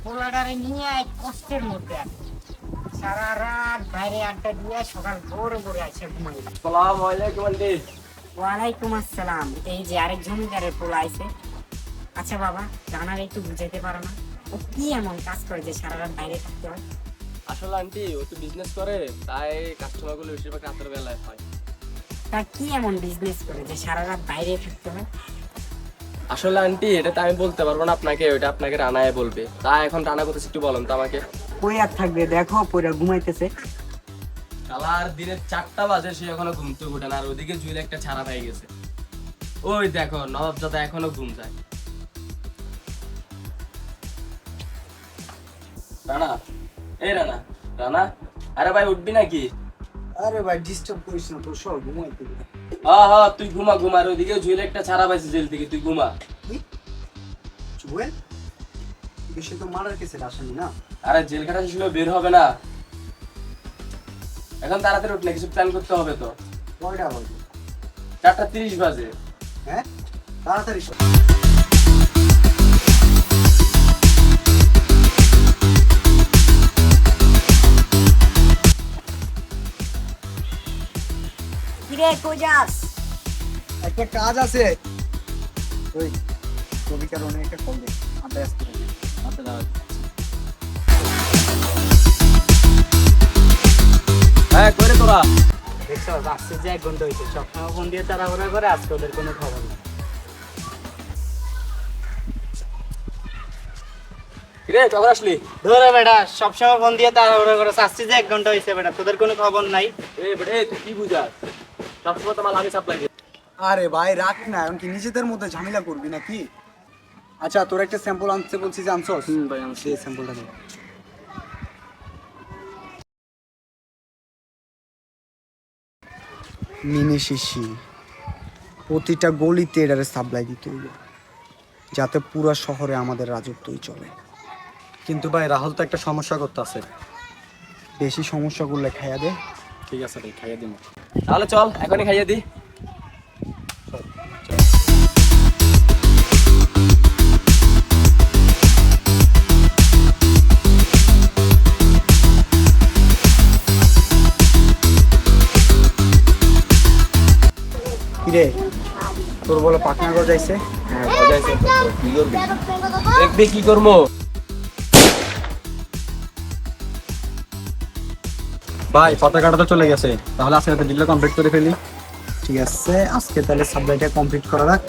পোলাডারে নিয়ে এক কষ্টের মধ্যে আছে। সারা রাত বাইরে আড্ডা দিয়ে সকাল ভোর ভোরে আসে ঘুমাই। সালাম আলাইকুম আন্টি। ওয়ালাইকুম আসসালাম। এই যে আরেক জমিদারের পোলা আইছে। আচ্ছা বাবা, জানার একটু বুঝাইতে পারো না ও কি এমন কাজ করে যে সারা রাত বাইরে থাকতে হয়? আসলে আন্টি ও তো বিজনেস করে, তাই কাস্টমার গুলো বেশিরভাগ রাতের বেলায় হয়। তা কি এমন বিজনেস করে যে সারা রাত বাইরে থাকতে হয়? আসলে আন্টি এটা তো আমি বলতে পারবো না আপনাকে, ওইটা আপনাকে রানায় বলবে। তা এখন রানা করতেছে, একটু বলেন তো আমাকে। কই আর থাকবে, দেখো পয়রা ঘুমাইতেছে। কালার দিনের 4টা বাজে, সে এখনো ঘুমতে ওঠে না। আর ওদিকে জুয়েল একটা ছাড়া পেয়ে গেছে। ওই দেখো নবাবজাদা এখনো ঘুম যায়। রানা, এই রানা, রানা, আরে ভাই উঠবি নাকি? আরে ভাই ডিস্টার্ব করিস না, তোর সব ঘুমাইতে দে। হ্যাঁ হ্যাঁ, তুই ঘুমা ঘুমা। আর ওইদিকে জুয়েল একটা ছাড়া পাইছে জেল থেকে, তুই ঘুমা। কি জুয়েল? সে তো মারার কেসের আসামি না? আরে জেল খাটা শেষ হলে বের হবে না। এখন তাড়াতাড়ি উঠলে কিছু প্ল্যান করতে হবে তো। কয়টা বাজে? 4:30 বাজে। হ্যাঁ, তাড়াতাড়ি সব। কিরে কই যাস? একটা কাজ আছে। ওই কবিতার অনেক একটা কল দে, আমরা আসতে পারি। আচ্ছা দাঁড়া। হ্যাঁ কইরে তোরা। দেখছো আসছে যে 1 ঘন্টা হয়েছে, সবসময় ফোন দিয়ে তাড়াহুড়া করে, আজকে ওদের কোনো খবর নেই। কিরে কখন আসলি? ধরে বেটা, সবসময় ফোন দিয়ে তাড়াহুড়া করে, আসছে যে 1 ঘন্টা হয়েছে বেটা, তোদের কোনো খবর নাই। এই বেটে তুই কি বুঝাস? সবসময় তোমার আমি সাপ্লাই দিই। আরে ভাই রাখ না, এখন কি নিজেদের মধ্যে ঝামেলা করবি নাকি? আচ্ছা তোর একটা স্যাম্পল আনতে বলছি যে আনছস? ভাই আমি সেই স্যাম্পলটা দে। মিনি শিশি প্রতিটা গলিতে এটারে সাপ্লাই দিতে হইব, যাতে পুরো শহরে আমাদের রাজত্বই চলে। কিন্তু ভাই রাহুল তো একটা সমস্যা করতেছে। বেশি সমস্যা করলে খাইয়া দে। ঠিক আছে ভাই, খাইয়ে দিব। তাহলে চল এখনই খাইয়ে দি। কিরে তোর বলো পাকনা গজাইছে? হ্যাঁ বাজাইছে তো, কি করবি? দেখবি কি করবো? ভাই পতাকাটা তো চলে গেছে, তাহলে আজকে ডিলটা কমপ্লিট করে ফেলি। ঠিক আছে, আজকে তাহলে সাপ্লাইটা কমপ্লিট করা রাখ।